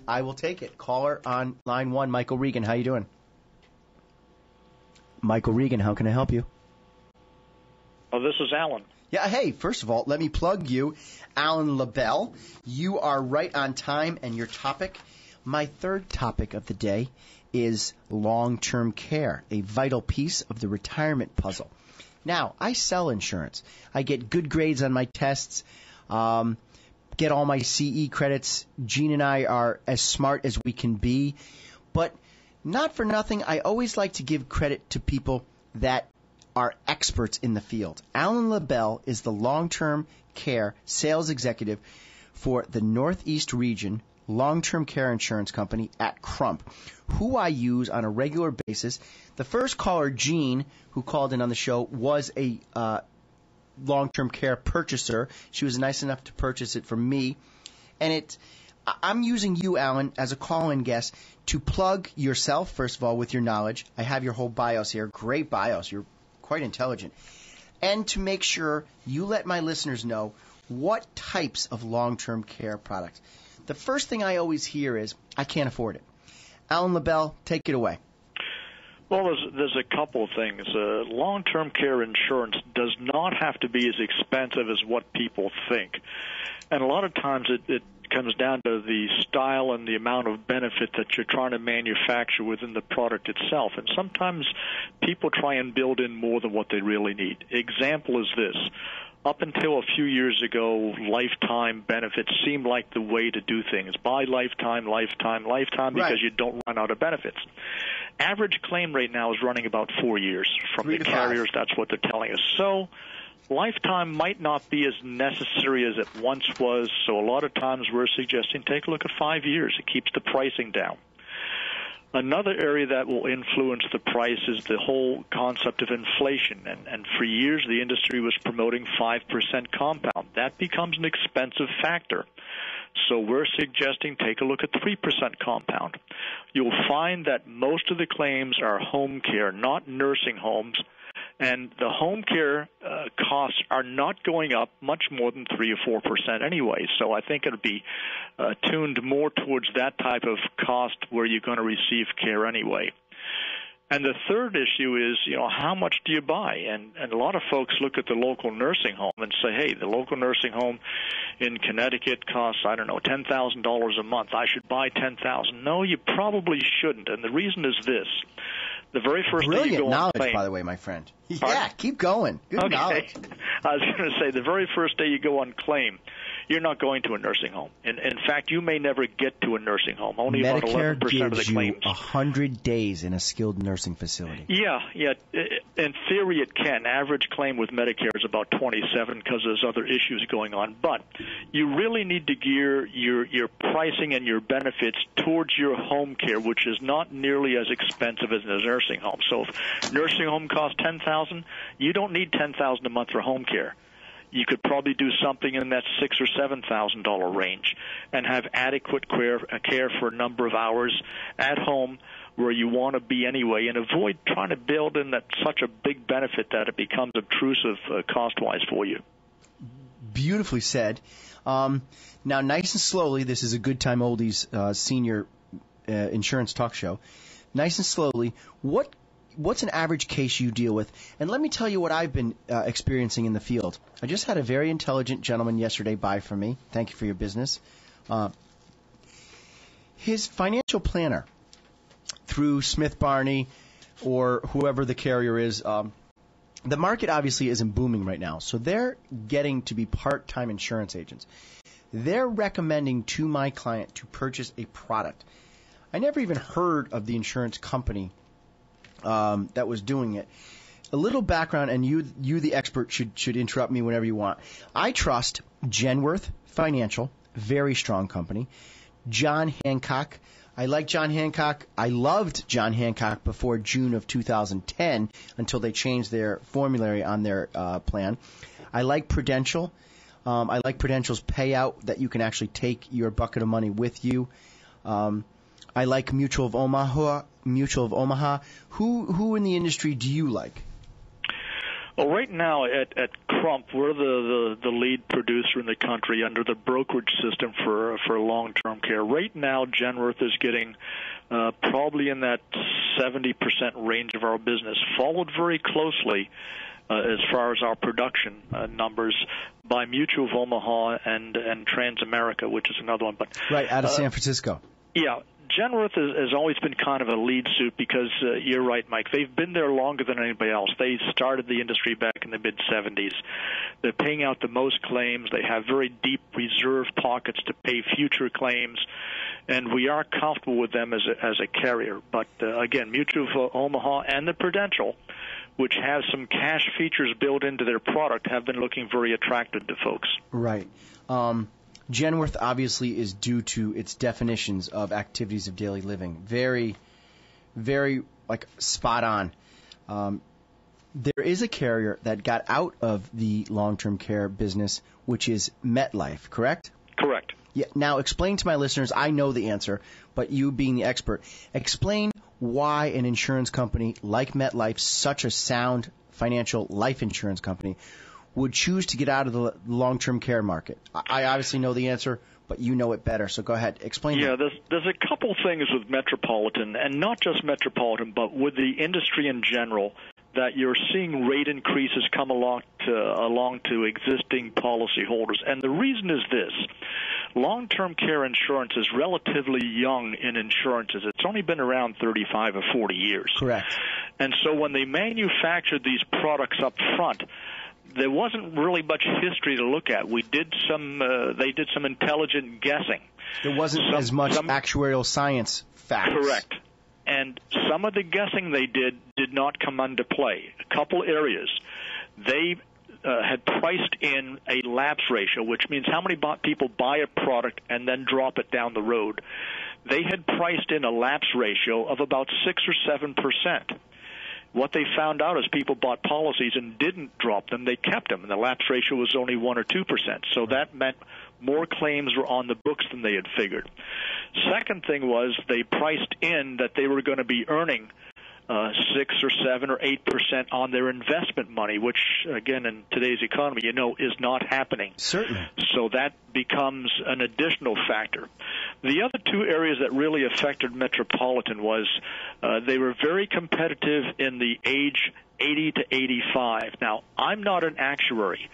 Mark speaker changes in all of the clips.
Speaker 1: I will take it. Caller on line 1, Michael Regan. How you doing? Michael Regan, how can I help you?
Speaker 2: Oh, this is Alan.
Speaker 1: Yeah, hey, first of all, let me plug you, Alan LaBelle. You are right on time, and your topic, my third topic of the day, is long-term care, a vital piece of the retirement puzzle. Now, I sell insurance. I get good grades on my tests, get all my CE credits. Gene and I are as smart as we can be. But not for nothing, I always like to give credit to people that are experts in the field. Alan LaBelle is the long-term care sales executive for the Northeast Region long-term care insurance company at CRUMP, who I use on a regular basis. The first caller, Jean, who called in on the show, was a long-term care purchaser. She was nice enough to purchase it from me. And I'm using you, Alan, as a call-in guest to plug yourself, first of all, with your knowledge. I have your whole BIOS here. Great BIOS. You're quite intelligent. And to make sure you let my listeners know what types of long-term care products. The first thing I always hear is, I can't afford it. Alan LaBelle, take it away.
Speaker 2: Well, there's a couple of things. Long-term care insurance does not have to be as expensive as what people think. And a lot of times it comes down to the style and the amount of benefit that you're trying to manufacture within the product itself. And sometimes people try and build in more than what they really need. Example is this. Up until a few years ago, lifetime benefits seemed like the way to do things. Buy lifetime, because
Speaker 1: right.
Speaker 2: You don't run out of benefits. Average claim rate now is running about 4 years. From the carriers, that's what they're telling us. So lifetime might not be as necessary as it once was, so a lot of times we're suggesting take a look at 5 years. It keeps the pricing down. Another area that will influence the price is the whole concept of inflation. And for years, the industry was promoting 5% compound. That becomes an expensive factor. So we're suggesting take a look at 3% compound. You'll find that most of the claims are home care, not nursing homes. And the home care costs are not going up much more than 3 or 4% anyway. So I think it'll be tuned more towards that type of cost where you're going to receive care anyway. And the third issue is, how much do you buy? And a lot of folks look at the local nursing home and say, hey, the local nursing home in Connecticut costs, $10,000 a month. I should buy $10,000. No, you probably shouldn't. And the reason is this. The very first day you go on
Speaker 1: knowledge,
Speaker 2: claim,
Speaker 1: by the way, my friend.
Speaker 2: Pardon?
Speaker 1: Yeah, keep going. Good knowledge.
Speaker 2: I was going to say, the very first day you go on claim, you're not going to a nursing home. In fact, you may never get to a nursing home. Only
Speaker 1: Medicare
Speaker 2: about 11% of the claims.
Speaker 1: gives you 100 days in a skilled nursing facility.
Speaker 2: Yeah. In theory, it can. Average claim with Medicare is about 27 because there's other issues going on. But you really need to gear your pricing and your benefits towards your home care, which is not nearly as expensive as a nursing home. So if nursing home costs $10,000, you don't need $10,000 a month for home care. You could probably do something in that $6,000 or $7,000 range and have adequate care for a number of hours at home where you want to be anyway, and avoid trying to build in that such a big benefit that it becomes obtrusive cost-wise for you.
Speaker 1: Beautifully said. Now, nice and slowly, this is a good time oldies senior insurance talk show. Nice and slowly, what's an average case you deal with? And let me tell you what I've been experiencing in the field. I just had a very intelligent gentleman yesterday buy from me. Thank you for your business. His financial planner through Smith Barney or whoever the carrier is, the market obviously isn't booming right now. So they're getting to be part-time insurance agents. They're recommending to my client to purchase a product. I never even heard of the insurance company that was doing it. A little background, and you the expert, should interrupt me whenever you want. I trust Genworth Financial, very strong company. John Hancock. I like John Hancock. I loved John Hancock before June of 2010 until they changed their formulary on their plan. I like Prudential. I like Prudential's payout that you can actually take your bucket of money with you. I like Mutual of Omaha. Who in the industry do you like?
Speaker 2: Well, right now at CRUMP, we're the lead producer in the country under the brokerage system for long-term care. Right now, Genworth is getting probably in that 70% range of our business, followed very closely as far as our production numbers by Mutual of Omaha and Transamerica, which is another one. But
Speaker 1: right, out of San Francisco.
Speaker 2: Yeah. Genworth has always been kind of a lead suit because you're right, Mike. They've been there longer than anybody else. They started the industry back in the mid-'70s. They're paying out the most claims. They have very deep reserve pockets to pay future claims, and we are comfortable with them as a carrier. But, again, Mutual of Omaha and the Prudential, which has some cash features built into their product, have been looking very attractive to folks.
Speaker 1: Right. Genworth obviously is due to its definitions of activities of daily living. Very, very, spot on. There is a carrier that got out of the long-term care business, which is MetLife, correct?
Speaker 2: Correct.
Speaker 1: Yeah. Now, explain to my listeners, I know the answer, but you being the expert, explain why an insurance company like MetLife, such a sound financial life insurance company, would choose to get out of the long-term care market. I obviously know the answer, but you know it better, so go ahead. Explain that.
Speaker 2: Yeah, there's a couple things with Metropolitan, and not just Metropolitan, but with the industry in general, that you're seeing rate increases come along to existing policyholders. And the reason is this. Long-term care insurance is relatively young in insurances. It's only been around 35 or 40 years.
Speaker 1: Correct.
Speaker 2: And so when they manufactured these products up front, there wasn't really much history to look at. They did some intelligent guessing.
Speaker 1: There wasn't as much actuarial science facts.
Speaker 2: Correct. And some of the guessing they did not come into play. A couple areas. They had priced in a lapse ratio, which means how many people buy a product and then drop it down the road. They had priced in a lapse ratio of about 6 or 7%. What they found out is people bought policies and didn't drop them. They kept them, and the lapse ratio was only 1 or 2%. So that meant more claims were on the books than they had figured. Second thing was they priced in that they were going to be earning 6 or 7 or 8% on their investment money, which, again, in today's economy, is not happening.
Speaker 1: Certainly.
Speaker 2: So that becomes an additional factor. The other two areas that really affected Metropolitan was they were very competitive in the age 80 to 85. Now, I'm not an actuary,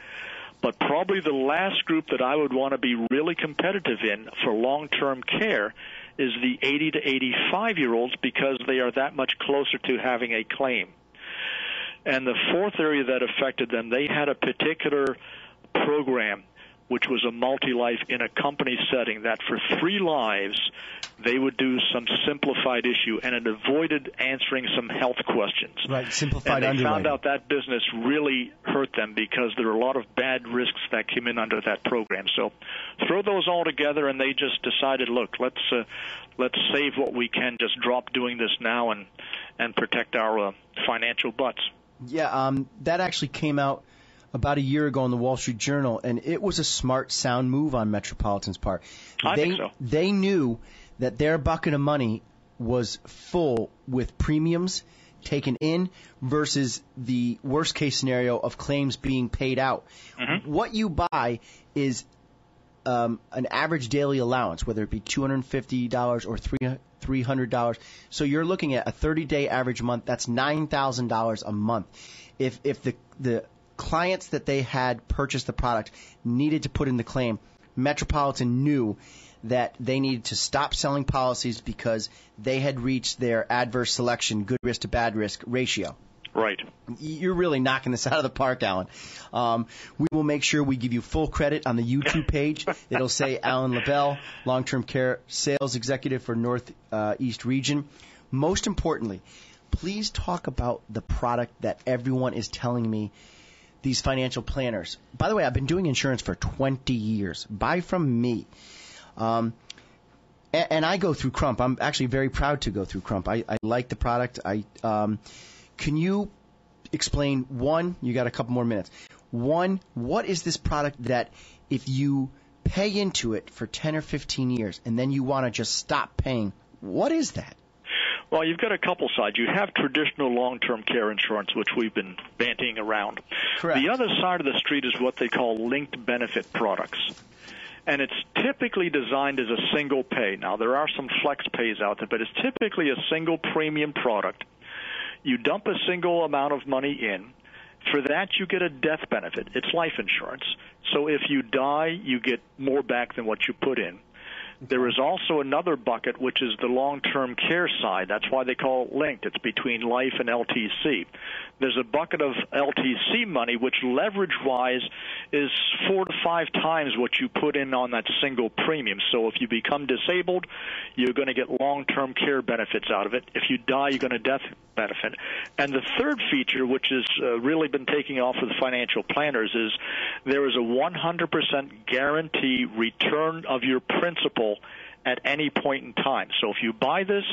Speaker 2: but probably the last group that I would want to be really competitive in for long-term care is the 80 to 85-year-olds because they are that much closer to having a claim. And the fourth area that affected them, they had a particular program which was a multi-life in a company setting that for 3 lives they would do some simplified issue, and it avoided answering some health questions.
Speaker 1: Right, simplified
Speaker 2: underwriting. And they
Speaker 1: underwriting.
Speaker 2: found out that business really hurt them because there were a lot of bad risks that came in under that program. So throw those all together, and they just decided, look, let's save what we can, just drop doing this now and protect our financial butts.
Speaker 1: Yeah, that actually came out about a year ago in the Wall Street Journal, and it was a smart, sound move on Metropolitan's part.
Speaker 2: I think so.
Speaker 1: They knew that their bucket of money was full with premiums taken in versus the worst-case scenario of claims being paid out. Mm-hmm. What you buy is an average daily allowance, whether it be $250 or $300. So you're looking at a 30-day average month. That's $9,000 a month. If the clients that they had purchased the product needed to put in the claim, Metropolitan knew that they needed to stop selling policies because they had reached their adverse selection, good risk to bad risk ratio.
Speaker 2: Right.
Speaker 1: You're really knocking this out of the park, Alan. We will make sure we give you full credit on the YouTube page. It'll say Alan LaBelle, long-term care sales executive for Northeast region. Most importantly, please talk about the product that everyone is telling me, these financial planners. By the way, I've been doing insurance for 20 years. Buy from me. And I go through CRUMP. I'm actually very proud to go through CRUMP. I like the product. Can you explain, one, you got a couple more minutes. One, what is this product that if you pay into it for 10 or 15 years and then you want to just stop paying, what is that?
Speaker 2: Well, you've got a couple sides. You have traditional long-term care insurance, which we've been bantying around.
Speaker 1: Correct.
Speaker 2: The other side of the street is what they call linked benefit products. And it's typically designed as a single pay. Now, there are some flex pays out there, but it's typically a single premium product. You dump a single amount of money in. For that, you get a death benefit. It's life insurance. So if you die, you get more back than what you put in. There is also another bucket, which is the long-term care side. That's why they call it linked. It's between life and LTC. There's a bucket of LTC money, which leverage-wise is 4 to 5 times what you put in on that single premium. So if you become disabled, you're going to get long-term care benefits out of it. If you die, you're going to death benefit. And the third feature, which has really been taking off with financial planners, is there is a 100% guarantee return of your principal at any point in time. So if you buy this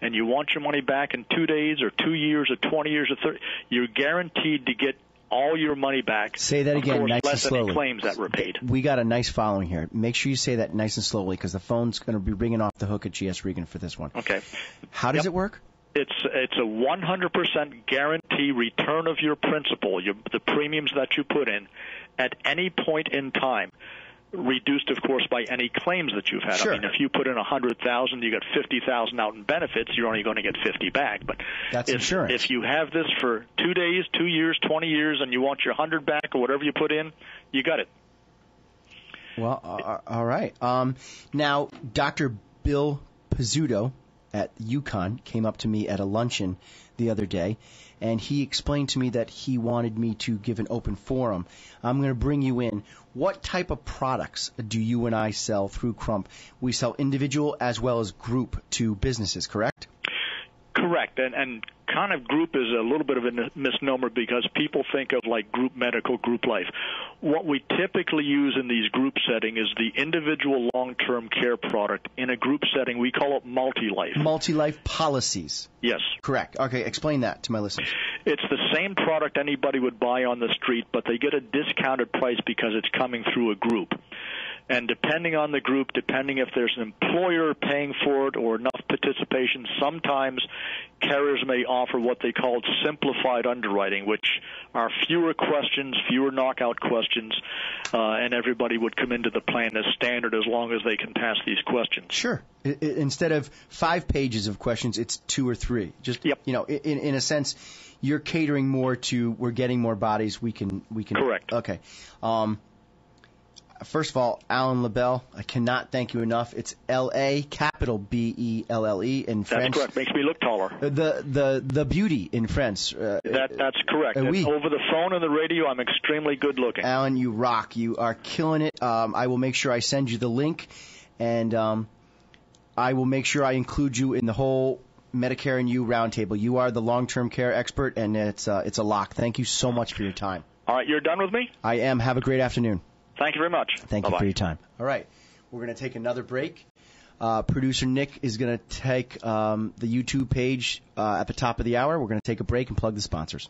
Speaker 2: and you want your money back in 2 days or 2 years or 20 years or 30, you're guaranteed to get all your money back.
Speaker 1: Say that again,
Speaker 2: course,
Speaker 1: nice and
Speaker 2: less
Speaker 1: slowly.
Speaker 2: Any claims that were paid.
Speaker 1: We got a nice following here. Make sure you say that nice and slowly because the phone's going to be ringing off the hook at GS Regan for this one.
Speaker 2: Okay.
Speaker 1: How does it work?
Speaker 2: It's a 100% guarantee return of your principal, the premiums that you put in, at any point in time. Reduced, of course, by any claims that you've had.
Speaker 1: Sure.
Speaker 2: I mean, if you put in $100,000, you got $50,000 out in benefits, you're only going to get $50 back. But
Speaker 1: that's insurance.
Speaker 2: If you have this for 2 days, 2 years, 20 years, and you want your $100 back or whatever you put in, you got it.
Speaker 1: Well, all right. Now, Dr. Bill Pizzuto at UConn came up to me at a luncheon the other day, and he explained to me that he wanted me to give an open forum. I'm going to bring you in. What type of products do you and I sell through CRUMP? We sell individual as well as group to businesses, correct?
Speaker 2: Correct. And kind of group is a little bit of a misnomer because people think of like group medical, group life. What we typically use in these group setting is the individual long-term care product. In a group setting, we call it multi-life.
Speaker 1: Multi-life policies.
Speaker 2: Yes.
Speaker 1: Correct. Okay, explain that to my listeners.
Speaker 2: It's the same product anybody would buy on the street, but they get a discounted price because it's coming through a group. And depending on the group, depending if there's an employer paying for it or enough participation, sometimes carriers may offer what they call simplified underwriting, which are fewer questions, fewer knockout questions, and everybody would come into the plan as standard as long as they can pass these questions.
Speaker 1: Sure. Instead of 5 pages of questions, it's 2 or 3. Just,
Speaker 2: yep.
Speaker 1: You know, in a sense, you're catering more to we're getting more bodies. We can.
Speaker 2: Correct.
Speaker 1: Okay. First of all, Alan LaBelle, I cannot thank you enough. It's L-A, capital B-E-L-L-E in French.
Speaker 2: That's correct. Makes me look taller.
Speaker 1: The beauty in French.
Speaker 2: That's correct.
Speaker 1: Oui.
Speaker 2: Over the phone and the radio, I'm extremely good looking.
Speaker 1: Alan, you rock. You are killing it. I will make sure I send you the link, and I will make sure I include you in the whole Medicare and You roundtable. You are the long-term care expert, and it's a lock. Thank you so much for your time.
Speaker 2: All right, you're done with me?
Speaker 1: I am. Have a great afternoon.
Speaker 2: Thank you very much.
Speaker 1: Thank you for your time. All right. We're going to take another break. Producer Nick is going to take the YouTube page at the top of the hour. We're going to take a break and plug the sponsors.